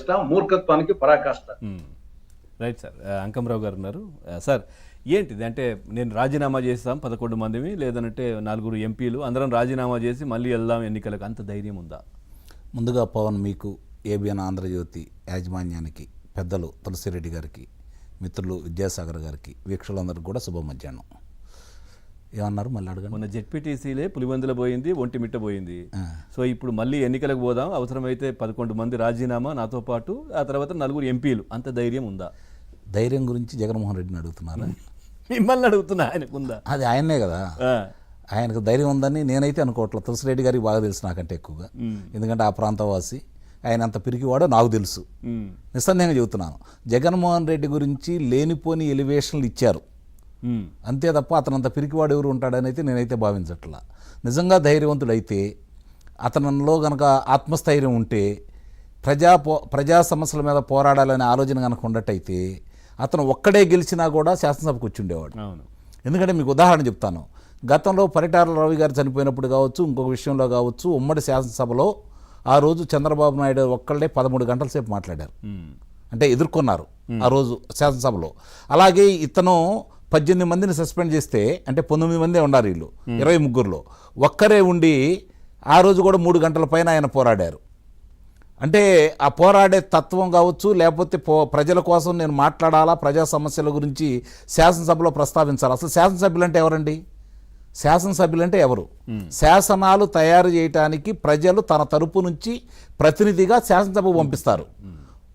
చేష్ట, మూర్ఖత్వానికి పరాకాష్ట. Right sir. Ankamarao గారు ఉన్నారు సార్. ఏంటిది అంటే నేను రాజీనామా చేస్తాం 11 మందిని, లేదంటే 4 ఎంపీలు అందరం రాజీనామా చేసి మళ్ళీ వెళ్దాం ఎన్నికలకు, అంత ధైర్యం ఉందా? ముందుగా పవన్ మీకు, ఏబిఎన్ ఆంధ్రజ్యోతి యాజమాన్యానికి, పెద్దలు తులసిరెడ్డి గారికి, మిత్రులు విద్యాసాగర్ గారికి, వీక్షకులందరికీ కూడా శుభ మధ్యాహ్నం. ఏమన్నారు మళ్ళీ అడగండి. మొన్న జెడ్పీటీసీలే పులివెందుల పోయింది, ఒంటిమిట్ట పోయింది. సో ఇప్పుడు మళ్ళీ ఎన్నికలకు పోదాం, అవసరమైతే 11 మంది రాజీనామా నాతో పాటు, ఆ తర్వాత 4 ఎంపీలు, అంత ధైర్యం ఉందా? ధైర్యం గురించి జగన్మోహన్ రెడ్డిని అడుగుతున్నారా? మిమ్మల్ని అడుగుతున్నా, ఆయనకు ఉందా? అది ఆయనే కదా, ఆయనకు ధైర్యం ఉందని నేనైతే అనుకోవట్లేదు. తులసిరెడ్డి గారికి బాగా తెలుసు నాకంటే ఎక్కువగా, ఎందుకంటే ఆ ప్రాంతవాసి. ఆయన అంత పిరికివాడో నాకు తెలుసు, నిస్సందేహంగా చెబుతున్నాను. జగన్మోహన్ రెడ్డి గురించి లేనిపోని ఎలివేషన్లు ఇచ్చారు అంతే తప్ప అతను అంత పిరికివాడు ఎవరు ఉంటాడని అయితే నేనైతే భావించట్లా. నిజంగా ధైర్యవంతుడైతే, అతనిలో కనుక ఆత్మస్థైర్యం ఉంటే, ప్రజా సమస్యల మీద పోరాడాలనే ఆలోచన కనుక ఉండటైతే అతను ఒక్కడే గెలిచినా కూడా శాసనసభకు వచ్చి ఉండేవాడు. ఎందుకంటే మీకు ఉదాహరణ చెప్తాను. గతంలో పరిటాల రవి గారు చనిపోయినప్పుడు కావచ్చు, ఇంకొక విషయంలో కావచ్చు, ఉమ్మడి శాసనసభలో ఆ రోజు చంద్రబాబు నాయుడు ఒక్కళ్ళే 13 గంటల సేపు మాట్లాడారు, అంటే ఎదుర్కొన్నారు ఆ రోజు శాసనసభలో. అలాగే ఇతను 18 మందిని సస్పెండ్ చేస్తే, అంటే 19 మందే ఉన్నారు వీళ్ళు 23లో, ఒక్కరే ఉండి ఆ రోజు కూడా 3 గంటల పైన ఆయన పోరాడారు. అంటే ఆ పోరాడే తత్వం కావచ్చు, లేకపోతే ప్రజల కోసం నేను మాట్లాడాలా, ప్రజా సమస్యల గురించి శాసనసభలో ప్రస్తావించాలి. అసలు శాసనసభ్యులు అంటే ఎవరండి? శాసనసభ్యులు అంటే ఎవరు? శాసనాలు తయారు చేయడానికి ప్రజలు తన తరపు నుంచి ప్రతినిధిగా శాసనసభకు పంపిస్తారు.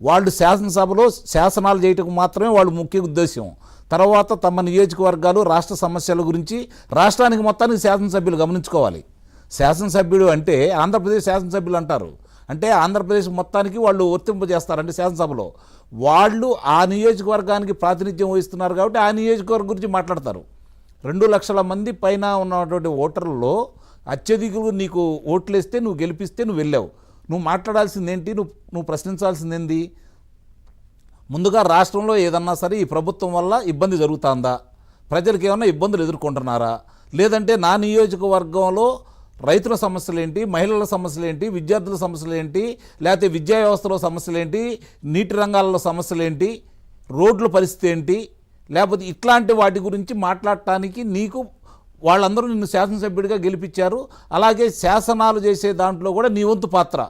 వాళ్ళు శాసనసభలో శాసనాలు చేయటం మాత్రమే వాళ్ళు ముఖ్య ఉద్దేశం. తర్వాత తమ నియోజకవర్గాలు, రాష్ట్ర సమస్యల గురించి రాష్ట్రానికి మొత్తానికి శాసనసభ్యులు గమనించుకోవాలి. శాసనసభ్యుడు అంటే ఆంధ్రప్రదేశ్ శాసనసభ్యులు అంటారు, అంటే ఆంధ్రప్రదేశ్ మొత్తానికి వాళ్ళు వర్తింపజేస్తారంటే శాసనసభలో వాళ్ళు ఆ నియోజకవర్గానికి ప్రాతినిధ్యం వహిస్తున్నారు కాబట్టి ఆ నియోజకవర్గం గురించి మాట్లాడతారు. 2 లక్షల మంది పైన ఉన్నటువంటి ఓటర్లలో అత్యధికులు నీకు ఓట్లేస్తే, నువ్వు గెలిపిస్తే నువ్వు వెళ్ళావు, నువ్వు మాట్లాడాల్సిందేంటి, నువ్వు ప్రశ్నించాల్సిందేంటి? ముందుగా రాష్ట్రంలో ఏదన్నా సరే ఈ ప్రభుత్వం వల్ల ఇబ్బంది జరుగుతుందా, ప్రజలకు ఏమన్నా ఇబ్బందులు ఎదుర్కొంటున్నారా, లేదంటే నా నియోజకవర్గంలో రైతుల సమస్యలు ఏంటి, మహిళల సమస్యలు ఏంటి, విద్యార్థుల సమస్యలు ఏంటి, లేకపోతే విద్యా వ్యవస్థలో సమస్యలు ఏంటి, నీటి రంగాలలో సమస్యలు ఏంటి, రోడ్ల పరిస్థితి ఏంటి, లేకపోతే ఇట్లాంటి వాటి గురించి మాట్లాడటానికి నీకు వాళ్ళందరూ నిన్ను శాసనసభ్యుడిగా గెలిపించారు. అలాగే శాసనాలు చేసే దాంట్లో కూడా నీ వంతు పాత్ర.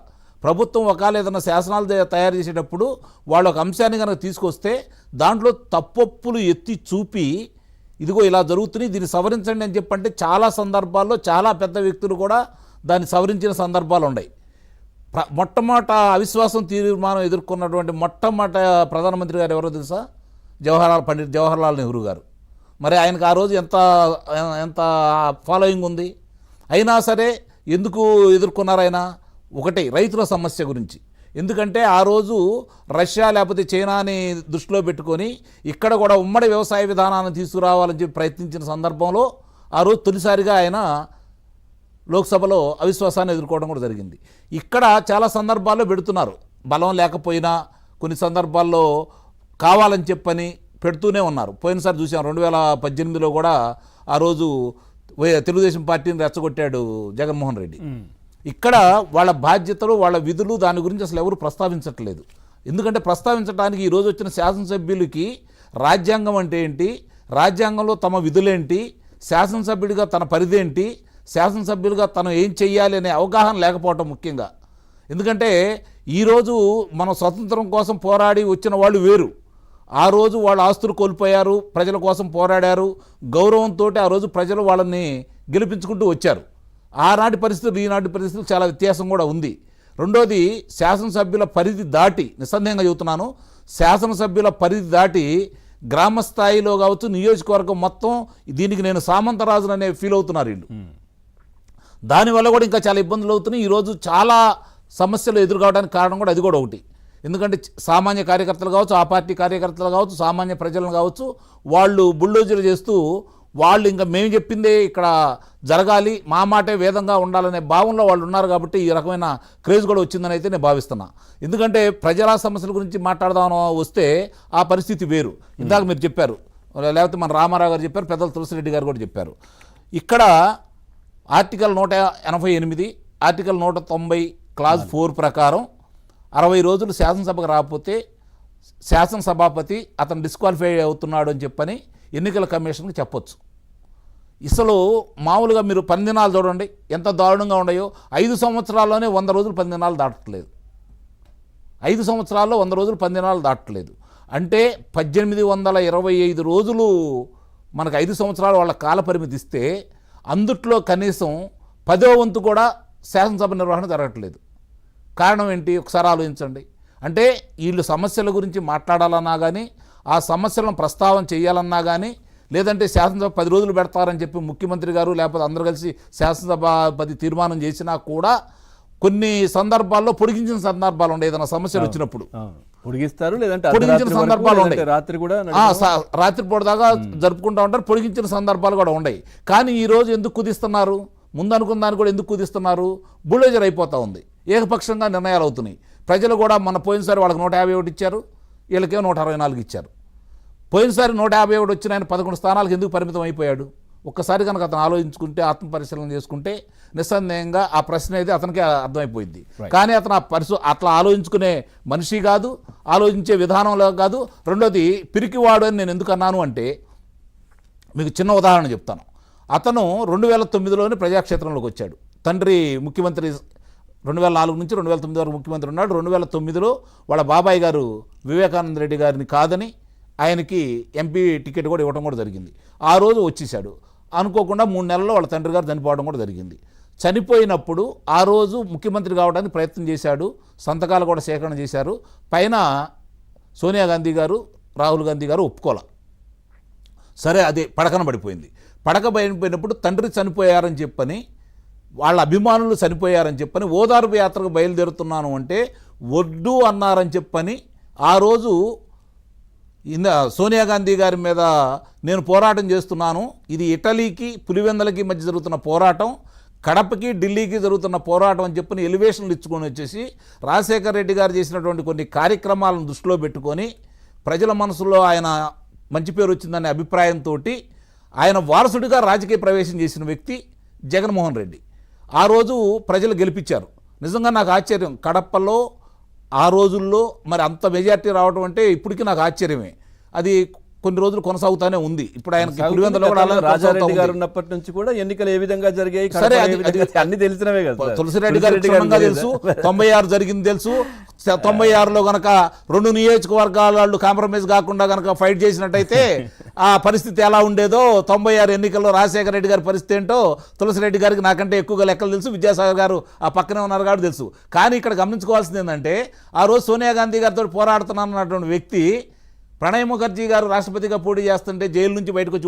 ప్రభుత్వం ఒకవేళ ఏదైనా శాసనాలు తయారు చేసేటప్పుడు వాళ్ళ ఒక అంశాన్ని కనుక తీసుకొస్తే దాంట్లో తప్పొప్పులు ఎత్తి చూపి, ఇదిగో ఇలా జరుగుతుంది, దీన్ని సవరించండి అని చెప్పంటే చాలా సందర్భాల్లో చాలా పెద్ద వ్యక్తులు కూడా దాన్ని సవరించిన సందర్భాలు ఉన్నాయి. మొట్టమొదట అవిశ్వాసం తీర్మానం ఎదుర్కొన్నటువంటి మొట్టమొదట ప్రధానమంత్రి గారు ఎవరో తెలుసా? పండిట్ జవహర్లాల్ నెహ్రూ గారు. మరి ఆయనకు ఆ రోజు ఎంత ఫాలోయింగ్ ఉంది. అయినా సరే ఎందుకు ఎదుర్కొన్నారు ఆయన? ఒకటి, రైతుల సమస్య గురించి. ఎందుకంటే ఆ రోజు రష్యా లేకపోతే చైనాని దృష్టిలో పెట్టుకొని ఇక్కడ కూడా ఉమ్మడి వ్యవసాయ విధానాన్ని తీసుకురావాలని చెప్పి ప్రయత్నించిన సందర్భంలో ఆ రోజు తొలిసారిగా ఆయన లోక్సభలో అవిశ్వాసాన్ని ఎదుర్కోవడం కూడా జరిగింది. ఇక్కడ చాలా సందర్భాల్లో పెడుతున్నారు, బలం లేకపోయినా కొన్ని సందర్భాల్లో కావాలని చెప్పని పెడుతూనే ఉన్నారు. పోయినసారి చూసాం 2018లో కూడా ఆ రోజు తెలుగుదేశం పార్టీని రెచ్చగొట్టాడు జగన్మోహన్ రెడ్డి. ఇక్కడ వాళ్ళ బాధ్యతలు, వాళ్ళ విధులు, దాని గురించి అసలు ఎవరు ప్రస్తావించట్లేదు. ఎందుకంటే ప్రస్తావించడానికి ఈరోజు వచ్చిన శాసనసభ్యులకి రాజ్యాంగం అంటే ఏంటి, రాజ్యాంగంలో తమ విధులేంటి, శాసనసభ్యుడిగా తన పరిధేంటి, శాసనసభ్యులుగా తను ఏం చెయ్యాలి అనే అవగాహన లేకపోవటం ముఖ్యంగా. ఎందుకంటే ఈరోజు మనం స్వతంత్రం కోసం పోరాడి వచ్చిన వాళ్ళు వేరు. ఆ రోజు వాళ్ళ ఆస్తులు కోల్పోయారు, ప్రజల కోసం పోరాడారు, గౌరవంతో ఆ రోజు ప్రజలు వాళ్ళని గెలిపించుకుంటూ వచ్చారు. ఆనాటి పరిస్థితులు ఈనాటి పరిస్థితులు చాలా వ్యత్యాసం కూడా ఉంది. రెండోది, శాసనసభ్యుల పరిధి దాటి, నిస్సందేహంగా చెబుతున్నాను, శాసనసభ్యుల పరిధి దాటి గ్రామ స్థాయిలో కావచ్చు, నియోజకవర్గం మొత్తం దీనికి నేను సామంతరాజును అనే ఫీల్ అవుతున్నారు వీళ్ళు. దానివల్ల కూడా ఇంకా చాలా ఇబ్బందులు అవుతున్నాయి. ఈరోజు చాలా సమస్యలు ఎదుర్కోవడానికి కారణం కూడా అది కూడా ఒకటి. ఎందుకంటే సామాన్య కార్యకర్తలు కావచ్చు, ఆ పార్టీ కార్యకర్తలు కావచ్చు, సామాన్య ప్రజలను కావచ్చు, వాళ్ళు బుల్డోజర్లు చేస్తూ వాళ్ళు ఇంకా మేము చెప్పిందే ఇక్కడ జరగాలి, మా మాటే వేదంగా ఉండాలనే భావంలో వాళ్ళు ఉన్నారు. కాబట్టి ఈ రకమైన క్రేజ్ కూడా వచ్చిందని అయితే నేను భావిస్తున్నా. ఎందుకంటే ప్రజల సమస్యల గురించి మాట్లాడదాం వస్తే ఆ పరిస్థితి వేరు. ఇందాక మీరు చెప్పారు, లేకపోతే మన రామారావు గారు చెప్పారు, పెద్దలు తులసిరెడ్డి గారు కూడా చెప్పారు. ఇక్కడ ఆర్టికల్ 188, ఆర్టికల్ 190 క్లాజ్ 4 ప్రకారం 60 రోజులు శాసనసభకు రాకపోతే శాసనసభాపతి అతను డిస్క్వాలిఫై అవుతున్నాడు అని చెప్పని ఎన్నికల కమిషన్కి చెప్పొచ్చు. అసలు మామూలుగా మీరు 10 దినాలు చూడండి ఎంత దారుణంగా ఉన్నాయో. 5 సంవత్సరాల్లోనే 100 రోజులు 10 దినాలు దాటట్లేదు. 5 సంవత్సరాల్లో 100 రోజులు 10 దినాలు దాటట్లేదు. అంటే 1825 రోజులు మనకు 5 సంవత్సరాలు వాళ్ళ కాల పరిమితి ఇస్తే అందుట్లో కనీసం 10వ వంతు కూడా శాసనసభ నిర్వహణ జరగట్లేదు. కారణం ఏంటి ఒకసారి ఆలోచించండి. అంటే వీళ్ళు సమస్యల గురించి మాట్లాడాలన్నా కానీ, ఆ సమస్యలను ప్రస్తావన చేయాలన్నా కానీ, లేదంటే శాసనసభ 10 రోజులు పెడతారని చెప్పి ముఖ్యమంత్రి గారు లేకపోతే అందరూ కలిసి శాసనసభాపతి తీర్మానం చేసినా కూడా కొన్ని సందర్భాల్లో పొడిగించిన సందర్భాలు ఉండే. ఏదైనా సమస్యలు వచ్చినప్పుడు పొడిగిస్తారు, లేదంటే పొడిగించిన సందర్భాలు ఉన్నాయి. రాత్రి కూడా రాత్రిపూట దాకా జరుపుకుంటూ ఉంటారు. పొడిగించిన సందర్భాలు కూడా ఉన్నాయి. కానీ ఈరోజు ఎందుకు కుదిస్తున్నారు? ముందు అనుకున్న దాన్ని కూడా ఎందుకు కుదిస్తున్నారు? బుల్డోజర్ అయిపోతూ ఉంది. ఏకపక్షంగా నిర్ణయాలు అవుతున్నాయి. ప్రజలు కూడా మన పోయినసారి వాళ్ళకి 151 ఇచ్చారు, వీళ్ళకేమో 164 ఇచ్చారు. పోయినసారి 151 వచ్చిన ఆయన 11 స్థానాలకు ఎందుకు పరిమితం అయిపోయాడు? ఒక్కసారి కనుక అతను ఆలోచించుకుంటే, ఆత్మపరిశీలన చేసుకుంటే నిస్సందేహంగా ఆ ప్రశ్న అయితే అతనికే అర్థమైపోయింది. కానీ అతను అట్లా ఆలోచించుకునే మనిషి కాదు, ఆలోచించే విధానంలో కాదు. రెండోది పిరికివాడు అని నేను ఎందుకు అన్నాను అంటే, మీకు చిన్న ఉదాహరణ చెప్తాను. అతను 2009లోనే ప్రజాక్షేత్రంలోకి వచ్చాడు. తండ్రి ముఖ్యమంత్రి 2004 నుంచి 2009 వరకు ముఖ్యమంత్రి ఉన్నాడు. 2009లో వాళ్ళ బాబాయ్ గారు వివేకానంద రెడ్డి గారిని కాదని ఆయనకి ఎంపీ టికెట్ కూడా ఇవ్వడం కూడా జరిగింది. ఆ రోజు వచ్చేసాడు. అనుకోకుండా 3 నెలల్లో వాళ్ళ తండ్రి గారు చనిపోవడం కూడా జరిగింది. చనిపోయినప్పుడు ఆ రోజు ముఖ్యమంత్రి కావడానికి ప్రయత్నం చేశాడు. సంతకాలు కూడా సేకరణ చేశారు. పైన సోనియా గాంధీ గారు, రాహుల్ గాంధీ గారు ఒప్పుకోలే. సరే, అదే పడకన పడిపోయింది. పడిపోయినప్పుడు తండ్రి చనిపోయారని చెప్పని, వాళ్ళ అభిమానులు చనిపోయారని చెప్పని ఓదార్పు యాత్రకు బయలుదేరుతున్నాను అంటే వద్దు అన్నారని చెప్పని ఆ రోజు సోనియా గాంధీ గారి మీద నేను పోరాటం చేస్తున్నాను, ఇది ఇటలీకి పులివెందలకి మధ్య జరుగుతున్న పోరాటం, కడపకి ఢిల్లీకి జరుగుతున్న పోరాటం అని చెప్పని ఎలివేషన్లు ఇచ్చుకొని వచ్చేసి రాజశేఖర రెడ్డి గారు చేసినటువంటి కొన్ని కార్యక్రమాలను దృష్టిలో పెట్టుకొని ప్రజల మనసులో ఆయన మంచి పేరు వచ్చిందనే అభిప్రాయంతో ఆయన వారసుడిగా రాజకీయ ప్రవేశం చేసిన వ్యక్తి జగన్మోహన్ రెడ్డి. ఆ రోజు ప్రజలు గెలిపించారు. నిజంగా నాకు ఆశ్చర్యం, కడపలో ఆ రోజుల్లో మరి అంత మెజార్టీ రావడం అంటే ఇప్పటికీ నాకు ఆశ్చర్యమే. అది కొన్ని రోజులు కొనసాగుతూనే ఉంది. ఇప్పుడు ఆయనకి పులివెందులో కూడా రాజారెడ్డి గారు ఉన్నప్పటి నుంచి కూడా ఎన్నికలు ఏ విధంగా జరిగాయి అన్ని తెలిసినవే కదా. తులసిరెడ్డి గారు క్షుణ్ణంగా తెలుసు, 96 జరిగింది తెలుసు. 96లో గనక 2 నియోజకవర్గాల వాళ్ళు కాంప్రమైజ్ కాకుండా గనక ఫైట్ చేసినట్టయితే ఆ పరిస్థితి ఎలా ఉండేదో, 96 ఎన్నికల్లో రాజశేఖర రెడ్డి గారి పరిస్థితి ఏంటో తులసిరెడ్డి గారికి నాకంటే ఎక్కువగా లెక్కలు తెలుసు. విద్యాసాగర్ గారు ఆ పక్కనే ఉన్నారు కాబట్టి తెలుసు. కానీ ఇక్కడ గమనించుకోవాల్సింది ఏంటంటే, ఆ రోజు సోనియా గాంధీ గారితో పోరాడుతున్నానన్నటువంటి వ్యక్తి, ప్రణయ్ ముఖర్జీ గారు రాష్ట్రపతిగా పోటీ చేస్తుంటే జైలు నుంచి బయటకు వచ్చి